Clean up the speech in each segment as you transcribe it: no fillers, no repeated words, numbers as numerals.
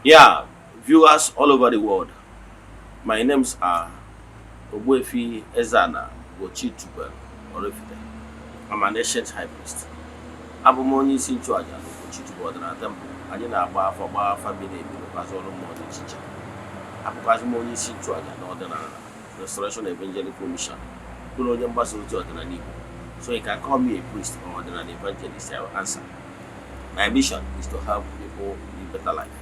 Yeah, viewers all over the world. My names are Ogbuefi Ezeana, ugochitubelu, Oraifite. I'm an ancient high priest. Abụ m onye isi nchụaja na ugochitubelu ọdịnala temple. Anyị na-agba afa mmiri ebi n'ụkwazị ọrụ mmụọ dị iche iche. Abụkwazị m onye isi nchụaja na ọdịnala Restoration Evangelical Mission. Bụrụ onye mgbasa ozi ọdịnala Igbo. So you can call me a priest or ordinary evangelist, I will answer. My mission is to help people live better life.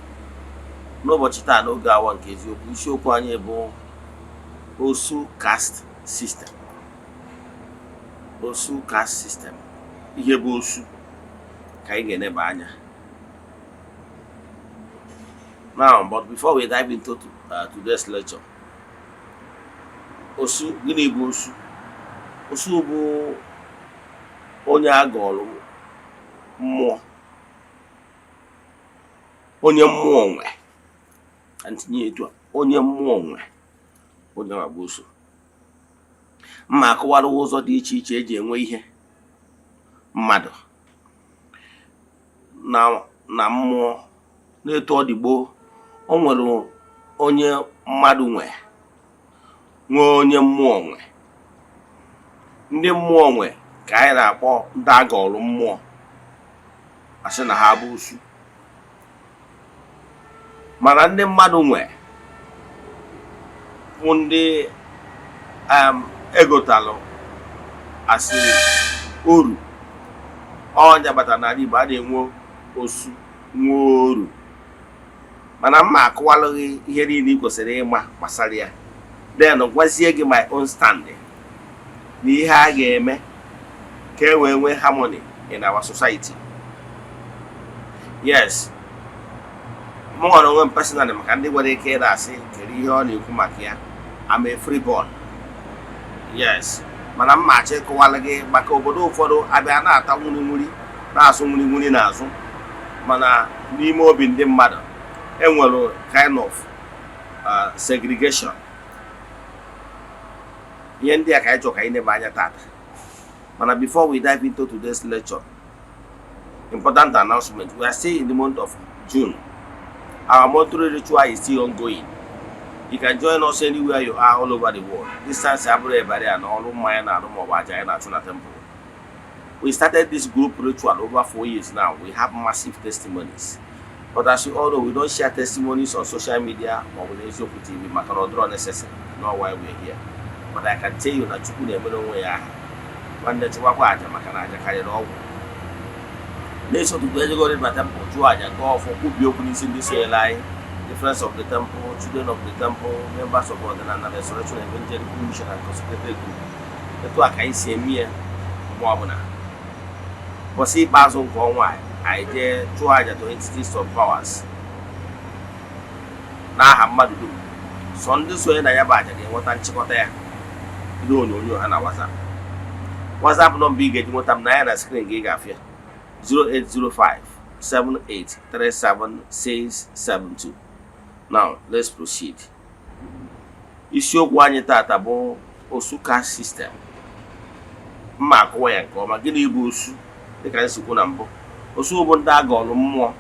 N'ụbọchị taa n'oge awa nke eziokwu, isiokwu anyị bụ OSU caste system. OSU caste system. Ihe bụ OSU ka anyị ga-eneba anya. Now, but before we dive into today's lecture, OSU, gịnị bụ OSU? OSU bụ onye agọọlụ mmụọ, onye mmụọ nwe. Antinye etu a, onye mmụọ nwe, onye agba OSU. Mma akọwara ụzọ dị iche iche eji enwe ihe mmadụ na mmụọ. N'etu ọ dị gboo, o nwere onye mmadụ nwe onye mmụọ nwe. Ndị mmụọ nwe ka anyị na-akpọ ndị agọọlụ mmụọ, asị na ha bụ OSU. Mana ndị mmadụ nwe bụ ndị egotalụ asị oru. Ọnya bata n'ala Igbo a na-enwe OSU nwe oru. Mana mma akụwalụghị ihe niile ị kwesịrị ịma gbasara ya. Then gwazie gị my own standing na ihe a ga-eme ka e wee nwee harmony in our society. Yes, m ghọrọ onwe m personally maka ndị nwere ike ịda-asị kere ihe ọ na-ekwu maka ya. I'm a freeborn. Yes, mana mma achọ ịkọwalụ gị maka obodo ụfọdụ abịa na-ata nwuri na-asụ nwuri n'azụ, mana n'ime obi ndị mmadụ enwere kind of segregation. Ihe ndị a ka anyị chọrọ ka anyị neba anya tata. Mana before we dive into today's lecture, important announcement. We are still in the month of June. Our monthly ritual is still ongoing. You can join us anywhere you are all over the world. This time, we started this group ritual over 4 years now. We have massive testimonies. But as you all know, we don't share testimonies on social media or with OSU TV. Makanodro necessary. Not why we're here. But I can tell you that you never know where you are. One day, you are going to carry it all. Let's go to the temple. Go for who be opening in this line. The friends of the temple, children of the temple, members of the Restoration Evangelical Mission and consecrated group. The two can see me more. But see, Basil Conway, I dare 200 entities of powers. Now, I have mad to do. Sunday, when I have a what I'm chicotea. You don't know, and I was up. What's up? Not big at what I'm 9 at screen gig affair. 0805 7837 672. Now, let's proceed. Isiokwu anyị tata bụ OSU caste system. Mma akọwa ya nke ọma. Gịnị bụ OSU? Dịka anyị si kwu na mbụ, OSU bụ ndị agọọlụ mmụọ.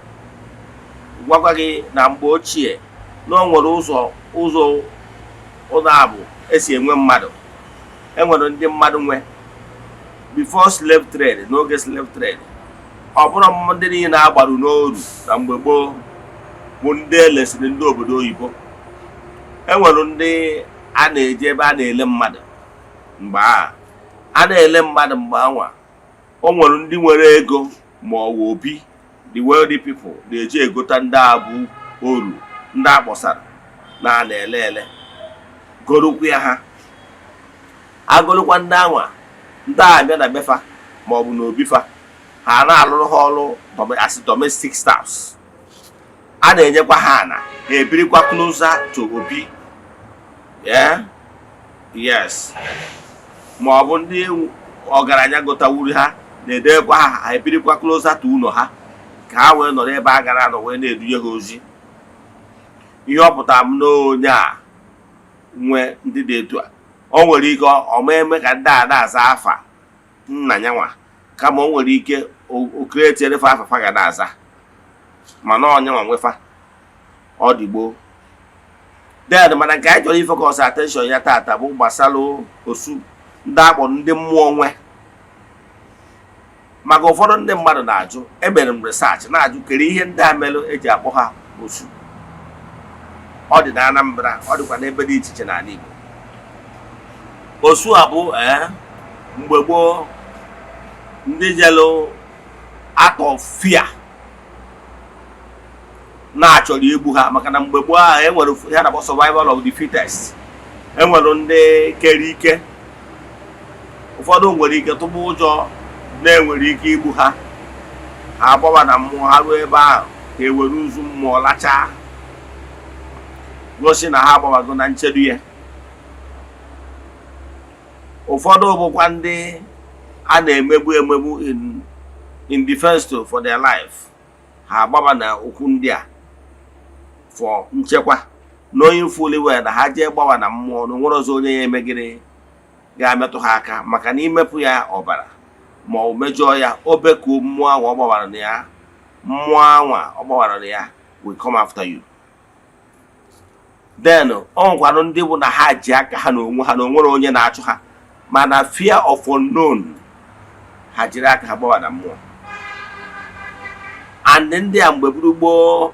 Gwakwa gị na mgbe ochie na o nwere ụzọ abụ esi enwe mmadụ. Enwere ndị mmadụ nwe before slave trade, n'oge slave trade. Ọ bụrụ ndị niile na-agbaru n'oru na mgbe gboo bụ ndị elesiri ndị obodo oyibo. Enwere ndị a na-eje ebe a na-ele mmadụ. Mgbe a na-ele mmadụ mgbe anwa, o nwere ndị nwere ego ma ọ wụ obi, the wealthy people na-eji egota ndị abụ oru, ndị akpọsara na na-ele gorokwu ya ha. Agolokwa ndị anwa, ndị abịa na befa ma ọ bụ n'obi fa. Ha na-alụrụ ha ọrụ as domestic staffs. A na-enyekwa ha ana, ha ebirikwa closer to obi. Yeah? Yes. Ma ọ bụ ndị ọgaranya gotawuru ha na-edekwa ha ebirikwa closer to ụlọ ha ka ha wee nọrọ ebe a gara anọ wee na-edunye ha ozi. Ihe ọ pụtara m n'onye a nwe ndị dị etu a, o nwere ike ọma eme ka ndị a na-aza afa nna ya nwa, kama o nwere ike o create afa ga na-aza. Mana onye nwa nwefa ọ dị gboo. Then mana nke anyị chọrọ ifocus attention ya tata bụ gbasara osu ndị akpọrọ ndị mmụọ nwe. Maka ụfọdụ ndị mmadụ na-ajụ, emere m research na-ajụ kere ihe ndị a mere eji akpọ ha osu. Ọ dị na Anambra, ọ dịkwa n'ebe dị iche iche n'ala Igbo. Osu a bụ mgbe gboo ndị jelu out of fear na-achọrọ igbu ha, maka na mgbe gboo ahụ enwere ya na survival of the fittest. Enwere ndị kere ike, ụfọdụ nwere ike tụba ụjọ na-enwere ike igbu ha, ha agbawa na mmụọ ha ruo ebe ahụ ka ewere uzu mmụọ lachaa, gosi na ha agbawago na nchedo ya. Ụfọdụ bụkwa ndị a na-emegbu in defense for their life, ha agbaba na okwu ndị a for nchekwa, knowing fully well na ha jee gbawa na mmụọ na onwere ọzọ onye ya emegide ga-ametụ ha aka, maka na imepụ ya ọbara ma ọ mejọọ ya obekuo mmụọ anwa ọ gbawara na ya, mmụọ anwa ọ gbawara na ya will come after you. Then ọ nwekwara ndị bụ na ha ji aka ha na onwe ha na onwere onye na-achụ ha, mana fear of unknown ha jiri aka ha gbawa na mmụọ. And ndị a mgbe gboo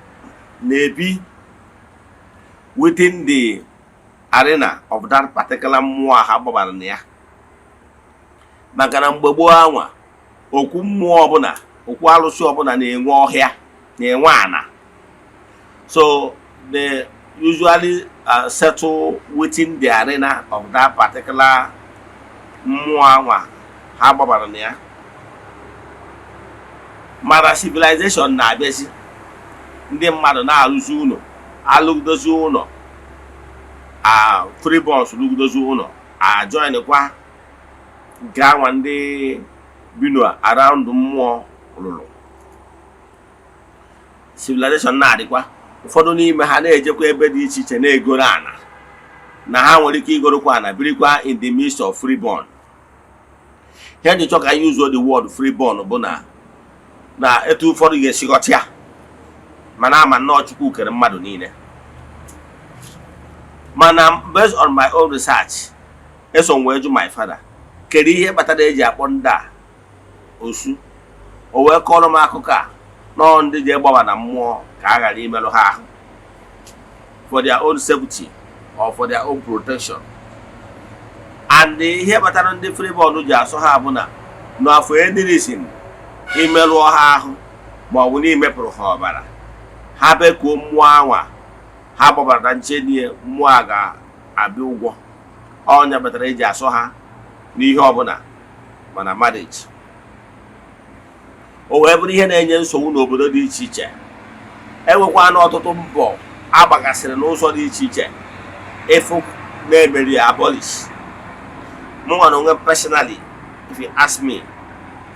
na-ebi within the arena of that particular mmụọ ha gbabara na ya, maka na mgbe gboo anwa okwu mmụọ ọbụla, okwu alụsị ọbụla na-enwe ọhịa, na-enwe ana. So they usually settle within the arena of that particular mmụọ anwa ha gbabara na ya. Mara civilization na-abịazi, ndị mmadụ na-arụzi ụlọ, alụdozi ụlọ, freeborns lụgodozi ụlọ, joinkwa nke anwa ndị bino around mmụọ lụrụ. Civilization na-adịkwa, ụfọdụ n'ime ha na-ejekwa ebe dị iche iche na-egoro ana, na ha nwere ike igorokwa ana birikwa in the midst of freeborn. Here dị chọ ka anyị use the word freeborn bụ na etu ụfọdụ ga-esi ghọta ya, mana ama nnọọ Chukwu kere mmadụ niile. Mana based on my own research, eso m wee jụ my father kedu ihe kpatara eji akpọ ndị a osu. O wee kọrọ m akụkọ a nọọ ndị ji gbawa na mmụọ ka a ghara imerụ ha ahụ, for their own safety or for their own protection. And ihe kpatara ndị freeborn ji asọ ha bụ na n'afọ edirisin imerụọ ha ahụ ma ọ bụ na imepụrụ ha ọbara, ha bekuo mmụọ anwa ha gbabara na nchedie, mmụọ a ga-abịa ụgwọ. Ọnya kpatara eji asọ ha n'ihe ọbụla mana marriage. O wee bụrụ ihe na-enye nsogbu n'obodo dị iche iche. Enwekwa n'ọtụtụ mbọ agbagasịrị n'ụzọ dị iche iche ịfụ na-emeri abolish. Mụnwa na onwe personally, if you ask me,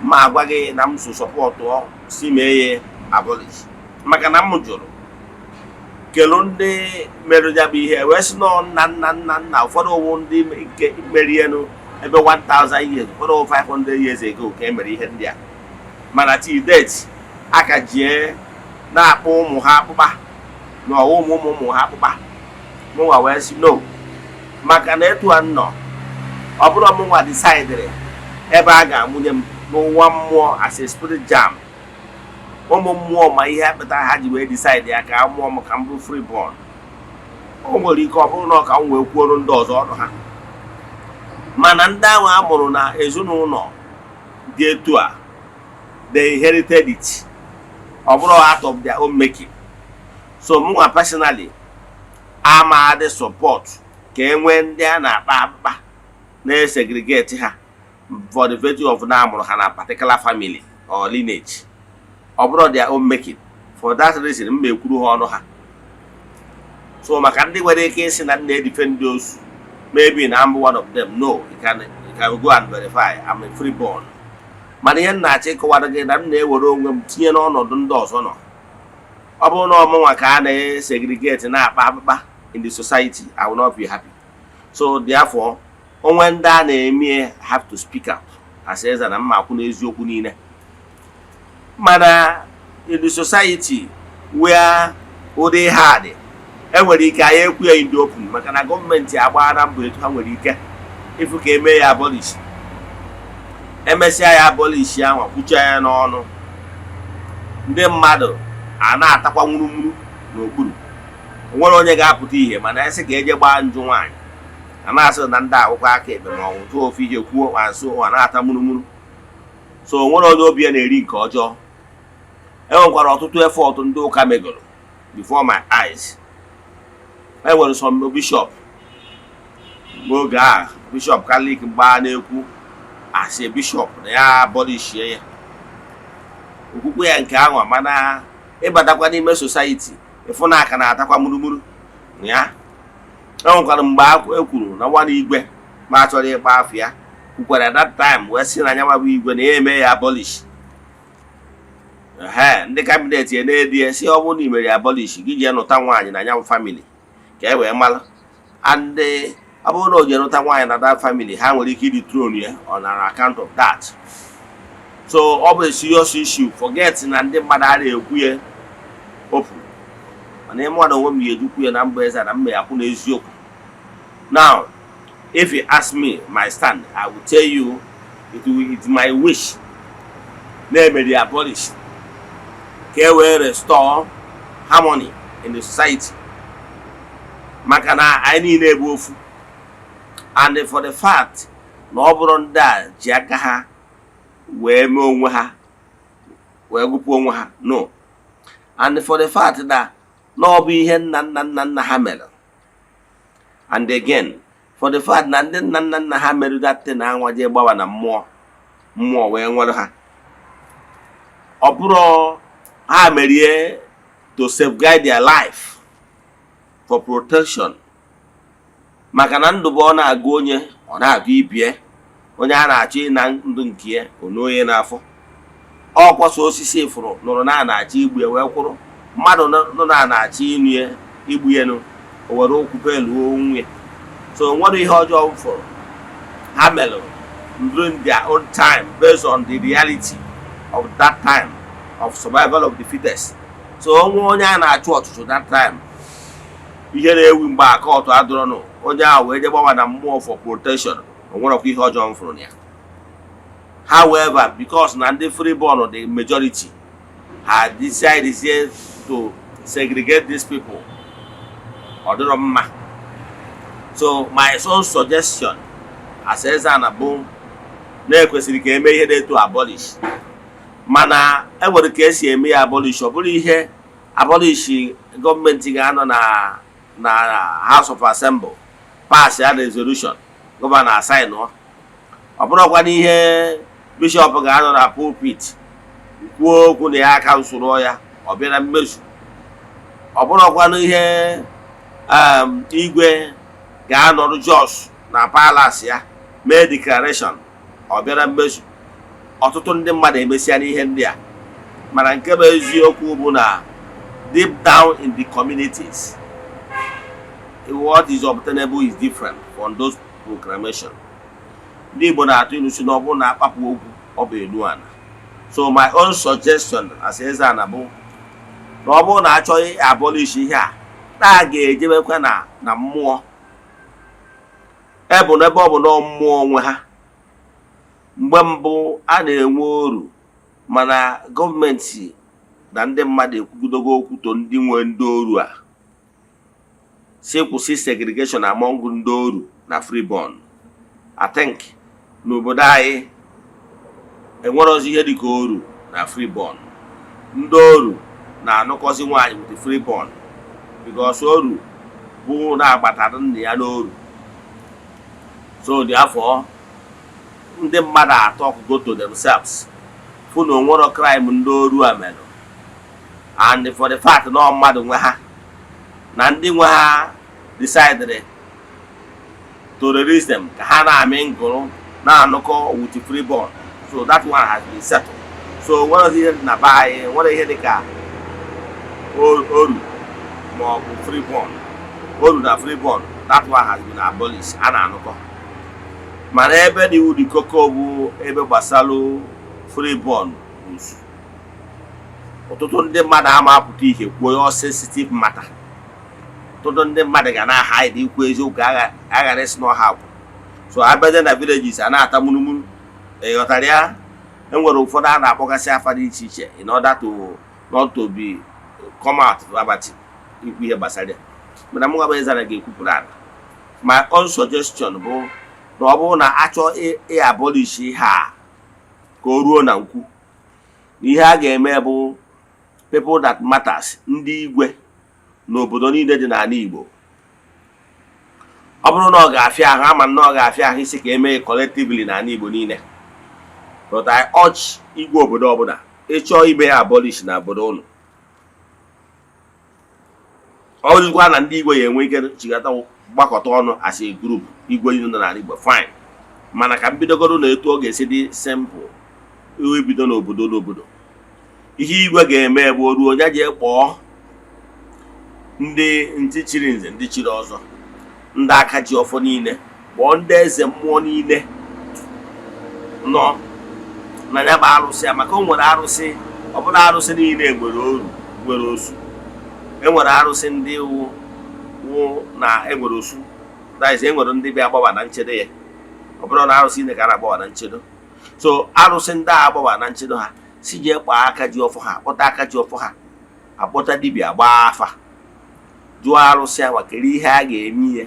ma agwa gị na m so sọpọtụ si mee ya abolish, maka na m jụrụ kelu ndị merụ ya bụ ihe wee sị nọ nna ụfọdụ owu ndị nke merienu ebe 1000 years, ụfọdụ 500 years ago ka emere ihe ndị a, mana till date aka jie na-akpọ ụmụ ha akpụkpa na ụmụ ha akpụkpa. Mụnwa wee sị no, maka na etu a nọ ọ bụrụ mụnwa decidere ebe a ga-amụnye m n'ụwa mmụọ as a spirit jam. Ụmụ mmụọ ma ihe akpata ha ji wee decide ya ka mmụọ m ka m bụrụ freeborn. O nwere ike ọ bụrụ na ka m wee kwuoro ndị ọzọ ọnụ ha, mana ndị ahụ a mụrụ na ezinụlọ dị etu a, they inherited it, ọ bụrụ out of their own making. So mụnwa personally ama adị support ka enwee ndị a na-akpa akpa na-segregate ha for the virtue of na amụrụ ha na particular family or lineage, ọ bụrụ their own making. For that reason m ekwuru ha ọnụ ha. So maka ndị nwere ike isi na na-edefend those, maybe na I'm one of them, no, you can go and verify I'm a freeborn. Mana ihe na-achọ ịkọwara gị na m na-ewere onwe m tinye n'ọnọdụ ndị ọzọ nọ. Ọ bụrụ na ọmụnwa ka a na-segregate na-akpa akpụkpa in the society, I will not be happy. So therefore, onwe ndị a na-eme have to speak out as Eze-Ana mma akwụ n'eziokwu niile. Mana in the society where ụdị ha dị enwere ike anyị ekwu ya in the open maka na gọọmenti agbaa na mbọ etu ha nwere ike ifu ka eme ya abolish. Emesịa ya abolish ya nwa kwucha ya n'ọnụ, ndị mmadụ a na-atakwa nwurumuru n'okpuru. Onwere onye ga-apụta ihe mana esi ka eje gbaa njụ nwaanyị a na-asị na ndị akwụkwọ aka ekpe ma ọ bụ tụọ ofe ije kwuo ma nso ụwa na-ata murumuru. So onwere onye obi ya na-eri nke ọjọọ. Enwekwara ọtụtụ effort ndị ụka megoro before my eyes. Enwere some bishop n'oge a bishop Catholic mgba na-ekwu asị bishop na ya abolishie ya okwukwe ya nke ahụ, mana ịbatakwa n'ime society ịfụ na aka na-atakwa murumuru ya. Enwekwara mgbe ekwuru na nwa igwe ma achọrọ ịgba afọ ya kwukwara that time wee sị na anya bụ igwe na ya eme ya abolish. Ndị kabinet ya na-edi si ọ bụrụ na imere abolish gị jee nụta nwaanyị na anya bụ family ka e wee mara, and ọ bụrụ na o jee nụta nwaanyị na that family ha nwere ike dethrone ya on account of that. So ọ bụ a serious issue. Forget na ndị mmadụ a na-ekwu ya open, mana ime mmadụ onwe m ya ejukwu ya na mba eze na mma ya kwụ n'eziokwu. Now if you ask me my stand, I will tell you it's my wish na emere abolish ka e wee restore harmony in the society maka na anyị niile bụ ofu, and for the fact na ọ bụrụ ndị a ji aka ha wee mee onwe ha wee gụpụ onwe ha, no, and for the fact na ọ bụ ihe nna ha mere, and again for the fact na ndị nna ha mere that na anwaje gbawa na mmụọ wee nwere ha. Ọ bụrụ ha merie to safeguard their life for protection, maka na ndụ bụ ọ na-agụ onye ọ na-agụ ibie, onye a na-achọ ịna ndụ nke ya onye n'afọ. Ọ kwọsọ osisi ifuru nụrụ na na-achọ igbu ya wee kwụrụ, mmadụ nọ na na-achọ ịnụ ya igbu ya nụ o were okwu beluo onwe ya. So nwere ihe ọjọọ fọrọ ha melụ during their own time based on the reality of that time of survival of the fittest. So onye a na-achụ ọchụchụ that time ihe na-ewu mgbe aka ọtụ adụrọnụ onye ahụ wee je gbawa na mmụọ for protection, onwerekwa ihe ọjọọ fụrụ na ya. However, because na ndị freeborn the majority had decided to segregate these people, ọ dịrọ mma. So my own suggestion as Eze-Ana bụ na-ekwesịrị ka eme ihe na-eto abolish, mana enwere ka esi eme ya abolish. Ọ bụrụ ihe abolish gọọmenti ga-anọ na House of Assembly pass ya resolution gọvanọ assign ọ bụrụkwa n'ihe bishop ga-anọ na pulpit kwuo okwu na ya kansụl ya ọ bịa na mmezu. Ọ bụrụkwa n'ihe igwe ga-anọrụ Jos na palace ya mee declaration ọ bịa na mmezu. Ọtụtụ ndị mmadụ emesịa n'ihe ndị a, mana nke bụ eziokwu bụ na deep down in the communities what is obtainable is different from those proclamation. Ndị Igbo na-atụ ilu si na ọ bụrụ na akpapụ okwu ọ bụ elu ana. So my own suggestion as Eze-Ana bụ na ọ bụrụ na achọghị abolish ihe a na ga-ejebekwa na mmụọ ebe ọ bụ na mmụọ onwe ha. Mgbe mbụ a na-enwe oru, mana gọọmenti na ndị mmadụ ekwugodogo okwuto ndị nwe ndị oru a si kwụsị segregation among ndị oru na freeborn. I think n'obodo anyị enwere ozi ihe dịka oru na freeborn. Ndị oru na-anụkọzi nwaanyị with freeborn because oru bụ na-agbatara nna ya n'oru. So therefore ndị mmadụ atọ go to themselves fụ na onwero crime ndị oru a mere, and for the fact na mmadụ nwe ha na ndị nwe ha decided to release them ka ha na-amị ngụrụ na-anụkọ with freeborn. So that one has been settled. So nwere ihe na be anyị nwere ihe dịka oru ma ọ bụ freeborn. Oru na freeborn, that one has been abolished, a na-anụkọ. Mana ebe dị ụdị koko bụ ebe gbasalụ freeborn ọtụtụ ndị mmadụ ama apụta ihe kwuo ya sensitive matter. Ọtụtụ ndị mmadụ ga na-hide ikwu eziokwu aghara isi n'ọha bụ. So abịazie na villages a na-ata munumunu, ịghọtara ya. Enwere ụfọdụ a na-akpọgasị afa dị iche iche in order to not to be come out verbatim ikwu ihe gbasara ya. Mana mụ gaba Eze-Ana ga-ekwupụrụ ala. My own suggestion bụ na ọ bụrụ na achọ abolish ihe a ka o ruo na nkwu, na ihe a ga-eme bụ people that matters, ndị igwe n'obodo niile dị n'ala Igbo. Ọ bụrụ na ọ ga-afịa ahụ, ama na ọ ga-afịa ahụ isi ka emee collectively n'ala Igbo niile. But I urge igwe obodo ọbụla ịchọọ ime ya abolish na obodo unu. Ọ dịkwa na ndị igwe ya enwe ike chịkọta gbakọta ọnụ as a group igwe nọ n'ala Igbo, fine. Mana ka mbidogoro na etu ọ ga-esi dị simple ibido n'obodo. Ihe igwe ga-eme bụ ruo onye ji kpọọ ndị ntị chiri nze, ndị chiri ọzọ, ndị aka ji ọfọ niile, kpọọ ndị eze mmụọ niile nọ na ya bụ arụsị, maka o nwere arụsị, ọ bụla arụsị niile nwere oru, nwere osu. Enwere arụsị ndị wụ na enwere osu, enwere ndị bịa agbawa na nchedo ya. Ọ bụrụ na arụsị niile ka a na-agbawa na nchedo. So arụsị ndị a agbawa na nchedo ha si jee kpaa aka ji ọfọ ha, akpọta aka ji ọfọ ha, akpọta dibịa gbaa afa, jụọ arụsị ahụ kere ihe a ga-eme ya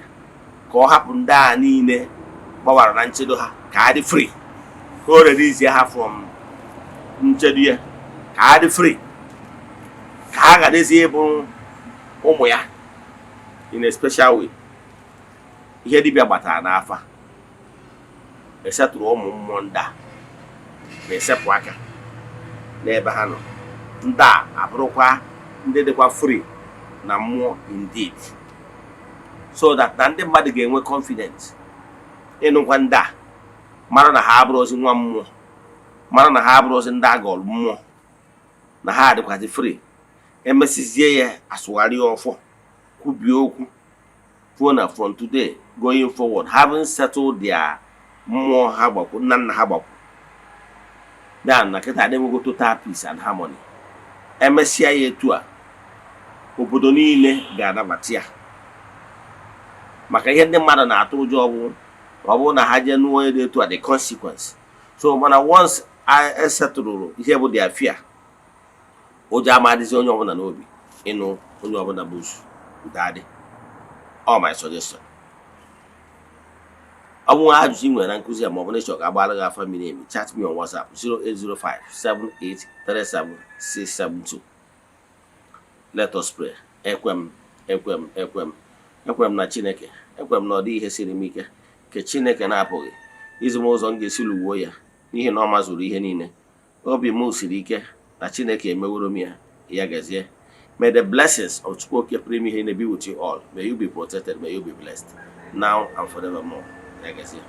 ka ọ hapụ ndị a niile gbawara na nchedo ha, ka ha dị free, ka o release ha from nchedo ya, ka ha dị free, ka ha ga-adịzi ịbụ ụmụ ya in a special way. Ihe dibịa gbatara n'afa esetụrụ ụmụ mmụọ ndị a na-esepụ aka n'ebe ha nọ. Ndị a abụrụkwa ndị dịkwa free na mmụọ indeed, so that na ndị mmadụ ga-enwe confidence ịnụkwa ndị a, mara na ha abụrụzi nwa mmụọ, mara na ha abụrụzi ndị agọlụ mmụọ, na ha adịkwazi free. Emesizie ya asụgharị ọfọ, kwubie okwu, kwuo na from today going forward, having settled their mmụọ ha gbakwu, nna ha gbakwu, dan na kịta adịghị total peace and harmony. Emesịa ya etu a, obodo niile ga-anabata ya. Maka ihe ndị mmadụ na-atụ ụjọ ọ bụ na ha jee nụọ onye dị etu a, the consequence. So mana once I settled ihe bụ their fear, ụjọ amadịzi onye ọbụla n'obi ịnụ onye ọbụla bụ osu dadị. All my suggestion. Ọ bụ ajụjụ ị nwere na nkụzi a, ma ọ bụ na ịchọ ka agbara gị afa miri emi, chat me on WhatsApp 08057837672. Let us pray. Ekwem na Chineke, ekwem na ọ dị ihe siri m ike nke Chineke na-apụghị izi m ụzọ m ga-esi lụgbuo ya, n'ihi na ọ mazuru ihe niile. Obi m siri ike na Chineke emeworo m ya, ya gazie. May the blessings of Chukwu Oke pụrụ ime ihe be with you all. May you be protected, may you be blessed now and forevermore. Ya gazie.